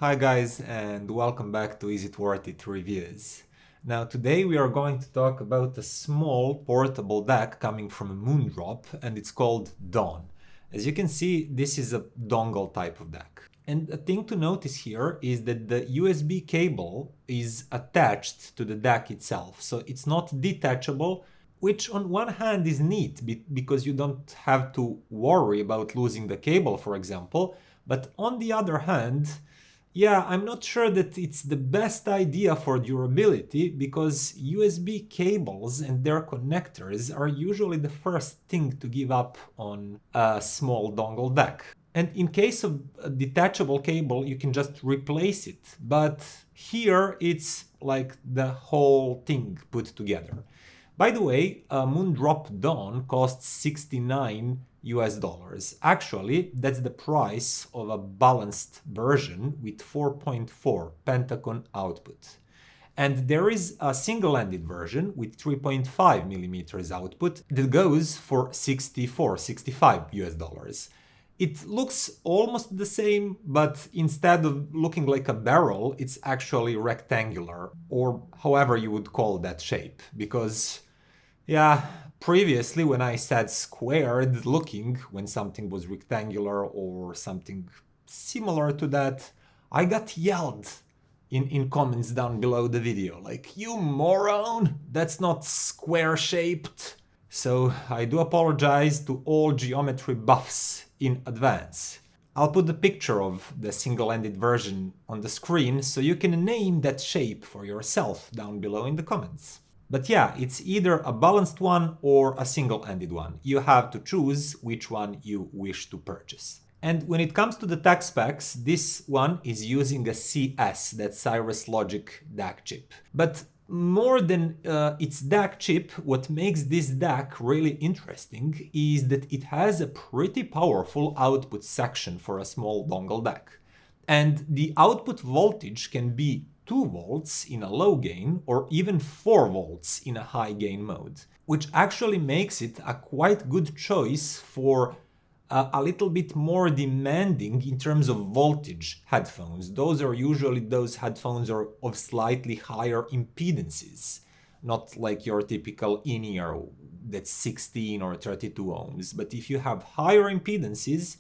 Hi guys, and welcome back to Is It Worth It Reviews. Now today we are going to talk about a small portable DAC coming from Moondrop, and it's called Dawn. As you can see, this is a dongle type of DAC. And a thing to notice here is that the USB cable is attached to the DAC itself, so it's not detachable, which on one hand is neat because you don't have to worry about losing the cable, for example, but on the other hand, yeah, I'm not sure that it's the best idea for durability because USB cables and their connectors are usually the first thing to give up on a small dongle DAC. And in case of a detachable cable, you can just replace it. But here it's like the whole thing put together. By the way, a Moondrop Dawn costs $69 US. Actually, that's the price of a balanced version with 4.4 pentagon output. And there is a single-ended version with 3.5 millimeters output that goes for $65 US. It looks almost the same, but instead of looking like a barrel, it's actually rectangular, or however you would call that shape, because yeah, previously when I said squared looking when something was rectangular or something similar to that, I got yelled in comments down below the video, like, you moron, that's not square shaped. So I do apologize to all geometry buffs in advance. I'll put the picture of the single-ended version on the screen so you can name that shape for yourself down below in the comments. But yeah, it's either a balanced one or a single-ended one. You have to choose which one you wish to purchase. And when it comes to the tech specs, this one is using a CS, that's Cirrus Logic DAC chip. But more than its DAC chip, what makes this DAC really interesting is that it has a pretty powerful output section for a small dongle DAC. And the output voltage can be 2 volts in a low gain or even 4 volts in a high gain mode, which actually makes it a quite good choice for a little bit more demanding in terms of voltage headphones. Those are usually those headphones are of slightly higher impedances, not like your typical in-ear that's 16 or 32 ohms. But if you have higher impedances,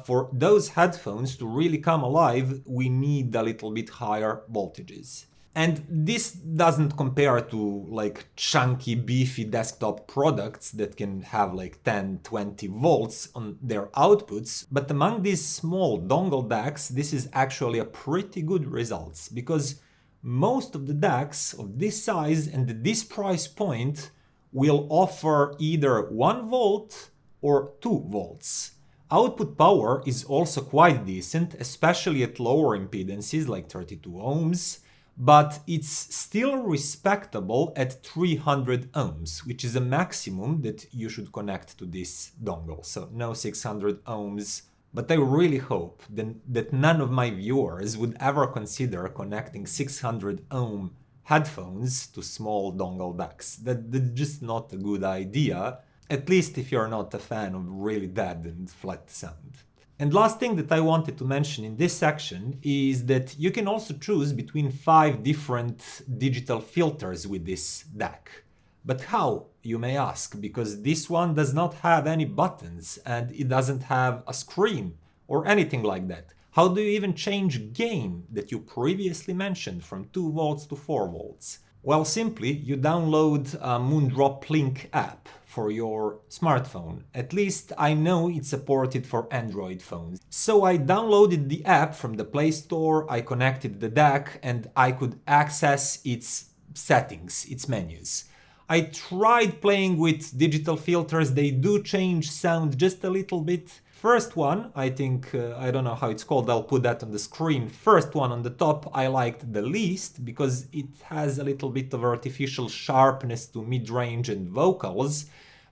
for those headphones to really come alive, we need a little bit higher voltages. And this doesn't compare to like chunky, beefy desktop products that can have like 10-20 volts on their outputs, but among these small dongle DACs, this is actually a pretty good results, because most of the DACs of this size and this price point will offer either 1 volt or 2 volts. Output power is also quite decent, especially at lower impedances like 32 ohms, but it's still respectable at 300 ohms, which is a maximum that you should connect to this dongle, so no 600 ohms. But I really hope that none of my viewers would ever consider connecting 600 ohm headphones to small dongle DACs. That's just not a good idea. At least if you're not a fan of really dead and flat sound. And last thing that I wanted to mention in this section is that you can also choose between 5 different digital filters with this DAC. But how, you may ask, because this one does not have any buttons and it doesn't have a screen or anything like that. How do you even change gain that you previously mentioned from 2 volts to 4 volts? Well, simply, you download a Moondrop Link app for your smartphone. At least I know it's supported for Android phones. So I downloaded the app from the Play Store, I connected the DAC, and I could access its settings, its menus. I tried playing with digital filters, they do change sound just a little bit. First one, I think, I don't know how it's called, I'll put that on the screen. First one on the top I liked the least because it has a little bit of artificial sharpness to mid-range and vocals.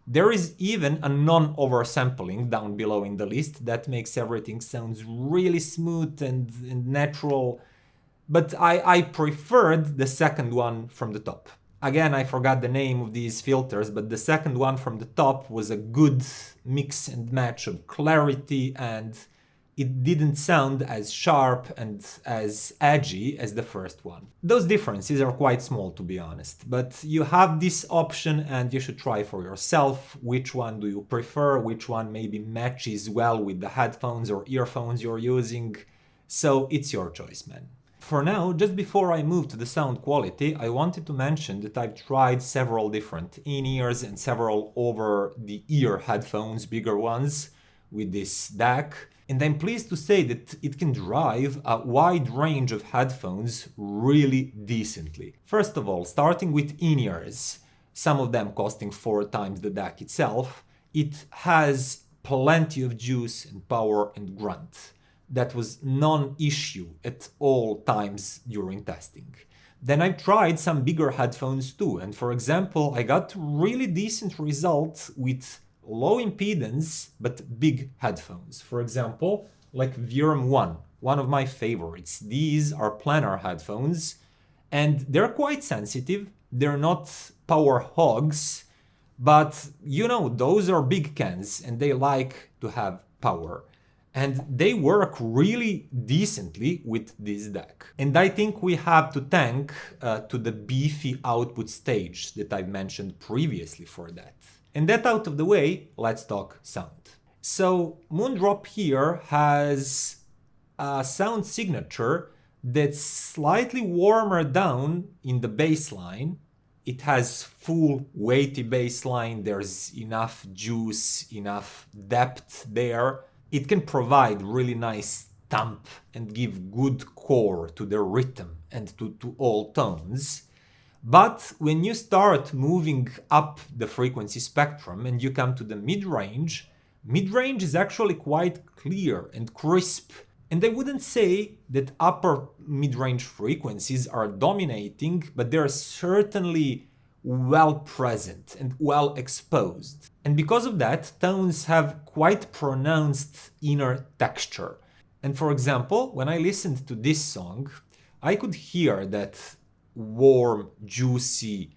There is even a non-oversampling down below in the list that makes everything sounds really smooth and natural. But I preferred the second one from the top. Again, I forgot the name of these filters, but the second one from the top was a good mix and match of clarity and it didn't sound as sharp and as edgy as the first one. Those differences are quite small, to be honest, but you have this option and you should try for yourself which one do you prefer, which one maybe matches well with the headphones or earphones you're using. So it's your choice, man. For now, just before I move to the sound quality, I wanted to mention that I've tried several different in-ears and several over-the-ear headphones, bigger ones, with this DAC, and I'm pleased to say that it can drive a wide range of headphones really decently. First of all, starting with in-ears, some of them costing 4 times the DAC itself, it has plenty of juice and power and grunt. That was non-issue at all times during testing. Then I tried some bigger headphones too, and for example, I got really decent results with low impedance but big headphones. For example, like Virm 1, one of my favorites. These are planar headphones and they're quite sensitive. They're not power hogs, but you know, those are big cans and they like to have power. And they work really decently with this DAC. And I think we have to thank to the beefy output stage that I've mentioned previously for that. And that out of the way, let's talk sound. So Moondrop here has a sound signature that's slightly warmer down in the bass line. It has full weighty bass line, there's enough juice, enough depth there. It can provide really nice thump and give good core to the rhythm and to all tones. But when you start moving up the frequency spectrum and you come to the mid-range is actually quite clear and crisp. And I wouldn't say that upper mid-range frequencies are dominating, but they're certainly well present and well exposed. And because of that, tones have quite pronounced inner texture. And for example, when I listened to this song, I could hear that warm, juicy,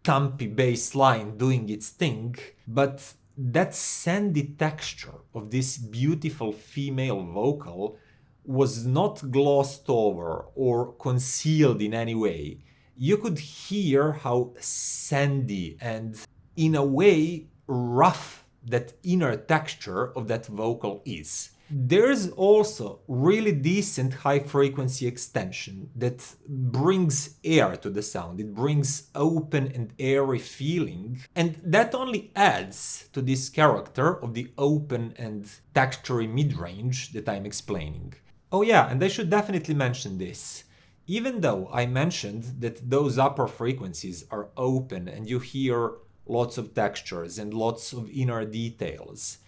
thumpy bass line doing its thing, but that sandy texture of this beautiful female vocal was not glossed over or concealed in any way. You could hear how sandy and, in a way, rough that inner texture of that vocal is. There's also really decent high frequency extension that brings air to the sound. It brings open and airy feeling, and that only adds to this character of the open and textury mid-range that I'm explaining. Oh yeah, and I should definitely mention this. Even though I mentioned that those upper frequencies are open and you hear lots of textures and lots of inner details,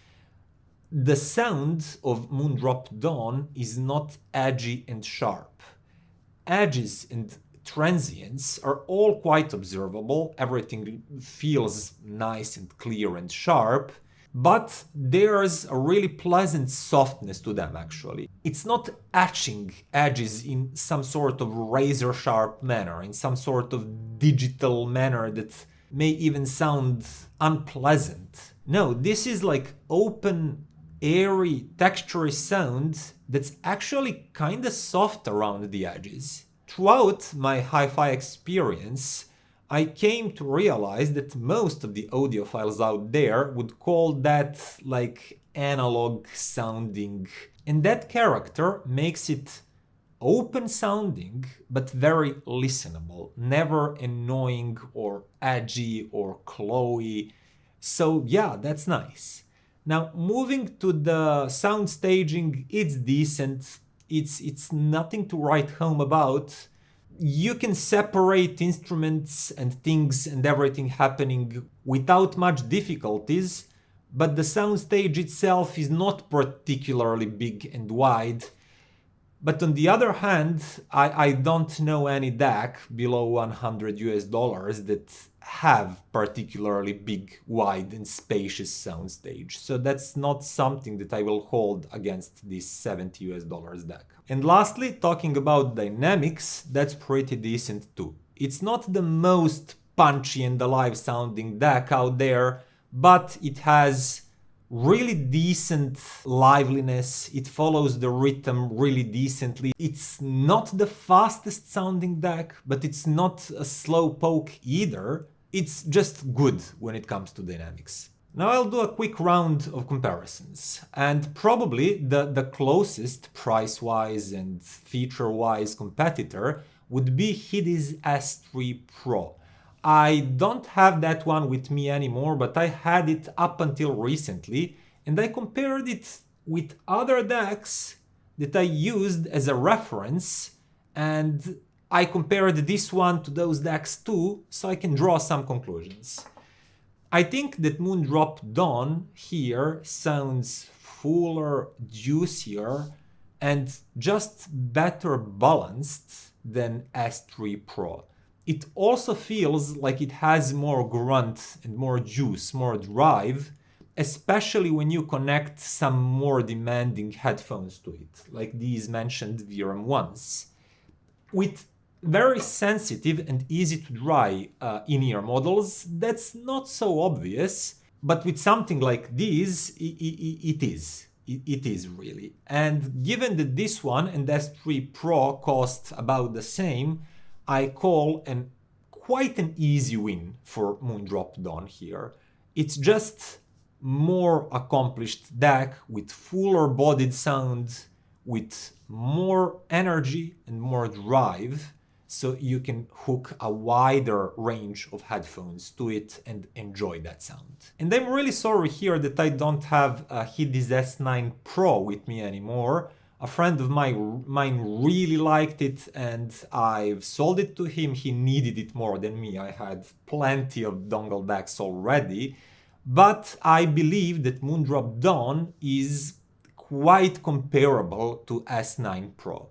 the sound of Moondrop Dawn is not edgy and sharp. Edges and transients are all quite observable, everything feels nice and clear and sharp, but there's a really pleasant softness to them actually. It's not etching edges in some sort of razor-sharp manner, in some sort of digital manner that may even sound unpleasant. No, this is like open, airy, textury sound that's actually kinda soft around the edges. Throughout my hi-fi experience, I came to realize that most of the audiophiles out there would call that like analog sounding, and that character makes it open sounding but very listenable, never annoying or edgy or clawy. So yeah, that's nice. Now moving to the sound staging, it's decent, it's nothing to write home about. You can separate instruments and things and everything happening without much difficulties, but the soundstage itself is not particularly big and wide. But on the other hand, I don't know any DAC below $100 that have particularly big, wide and spacious soundstage. So that's not something that I will hold against this $70 DAC. And lastly, talking about dynamics, that's pretty decent too. It's not the most punchy and alive sounding DAC out there, but it has really decent liveliness, it follows the rhythm really decently. It's not the fastest sounding DAC, but it's not a slow poke either. It's just good when it comes to dynamics. Now I'll do a quick round of comparisons, and probably the closest price-wise and feature-wise competitor would be Hidizs S3 Pro. I don't have that one with me anymore, but I had it up until recently, and I compared it with other DACs that I used as a reference, and I compared this one to those DACs too, so I can draw some conclusions. I think that Moondrop Dawn here sounds fuller, juicier, and just better balanced than S3 Pro. It also feels like it has more grunt and more juice, more drive, especially when you connect some more demanding headphones to it, like these mentioned VRM1s. With very sensitive and easy to dry in-ear models, that's not so obvious, but with something like this, it is. It is really. And given that this one and S3 Pro cost about the same, I call quite an easy win for Moondrop Dawn here. It's just more accomplished DAC with fuller bodied sound, with more energy and more drive, so you can hook a wider range of headphones to it and enjoy that sound. And I'm really sorry here that I don't have a Hidizs S9 Pro with me anymore. A friend of mine really liked it and I've sold it to him. He needed it more than me. I had plenty of dongle DACs already. But I believe that Moondrop Dawn is quite comparable to S9 Pro.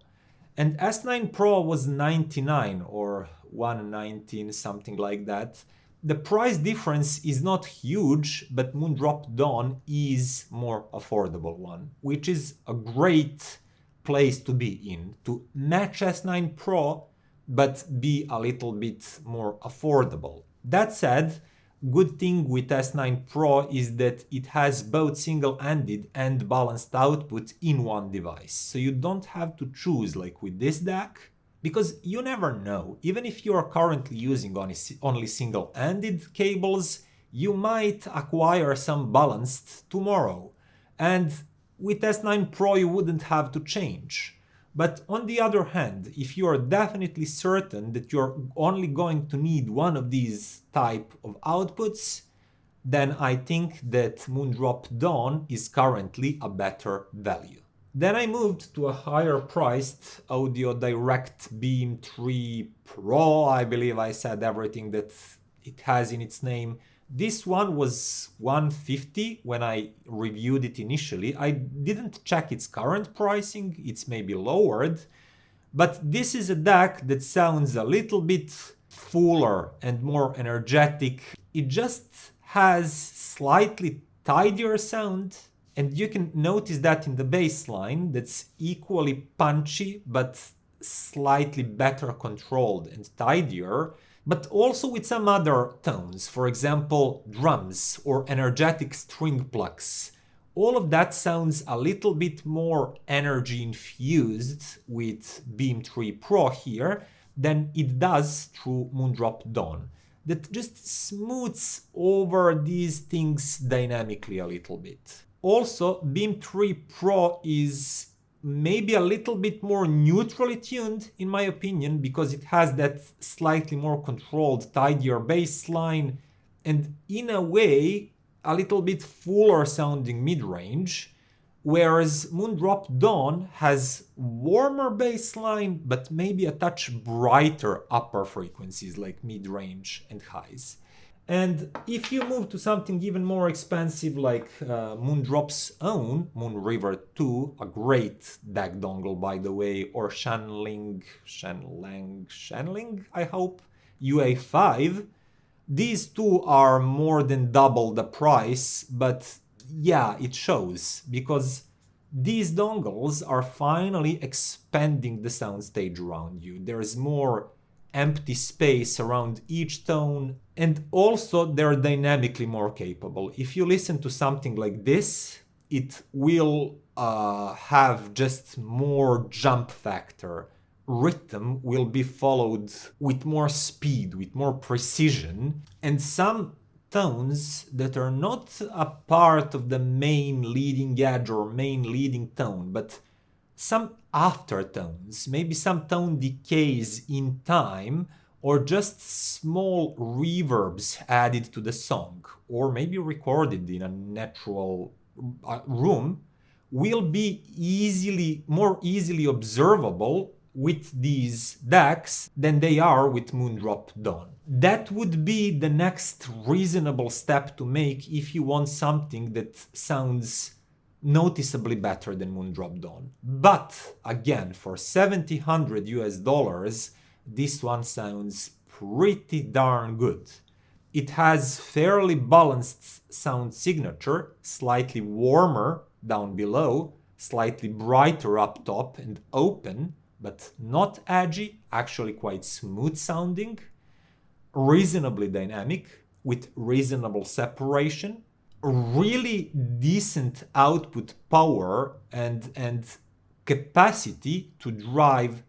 And S9 Pro was 99 or 119, something like that. The price difference is not huge, but Moondrop Dawn is more affordable one, which is a great place to be in, to match S9 Pro, but be a little bit more affordable. That said, good thing with S9 Pro is that it has both single-ended and balanced output in one device. So you don't have to choose like with this DAC, because you never know. Even if you are currently using only single-ended cables, you might acquire some balanced tomorrow. And with S9 Pro you wouldn't have to change. But on the other hand, if you are definitely certain that you're only going to need one of these type of outputs, then I think that Moondrop Dawn is currently a better value. Then I moved to a higher priced Audirect Beam 3 Pro. I believe I said everything that it has in its name. This one was $150 when I reviewed it initially. I didn't check its current pricing, it's maybe lowered, but this is a DAC that sounds a little bit fuller and more energetic. It just has slightly tidier sound, and you can notice that in the bass line that's equally punchy but slightly better controlled and tidier, but also with some other tones, for example drums or energetic string plucks. All of that sounds a little bit more energy infused with Beam 3 Pro here than it does through Moondrop Dawn. That just smooths over these things dynamically a little bit. Also, Beam 3 Pro is maybe a little bit more neutrally tuned in my opinion, because it has that slightly more controlled, tidier bass line and in a way a little bit fuller sounding mid-range, whereas Moondrop Dawn has warmer bass line but maybe a touch brighter upper frequencies like mid-range and highs. And if you move to something even more expensive like Moondrop's own Moonriver 2, a great DAC dongle by the way, or Shanling, I hope, UA5, these two are more than double the price, but yeah, it shows, because these dongles are finally expanding the soundstage around you. There is more empty space around each tone, And also they're dynamically more capable. If you listen to something like this, it will have just more jump factor. Rhythm will be followed with more speed, with more precision, and some tones that are not a part of the main leading edge or main leading tone, but some aftertones, maybe some tone decays in time, or just small reverbs added to the song, or maybe recorded in a natural room, will be more easily observable with these DACs than they are with Moondrop Dawn. That would be the next reasonable step to make if you want something that sounds noticeably better than Moondrop Dawn. But again, for $700 US, this one sounds pretty darn good. It has fairly balanced sound signature, slightly warmer down below, slightly brighter up top and open, but not edgy, actually quite smooth sounding, reasonably dynamic, with reasonable separation, really decent output power and capacity to drive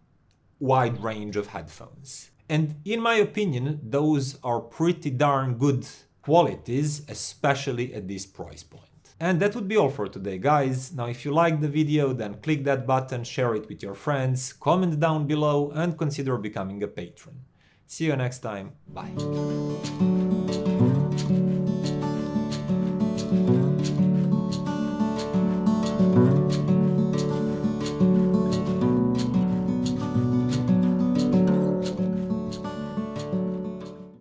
wide range of headphones. And in my opinion, those are pretty darn good qualities, especially at this price point. And that would be all for today, guys. Now, if you liked the video, then click that button, share it with your friends, comment down below, and consider becoming a patron. See you next time. Bye.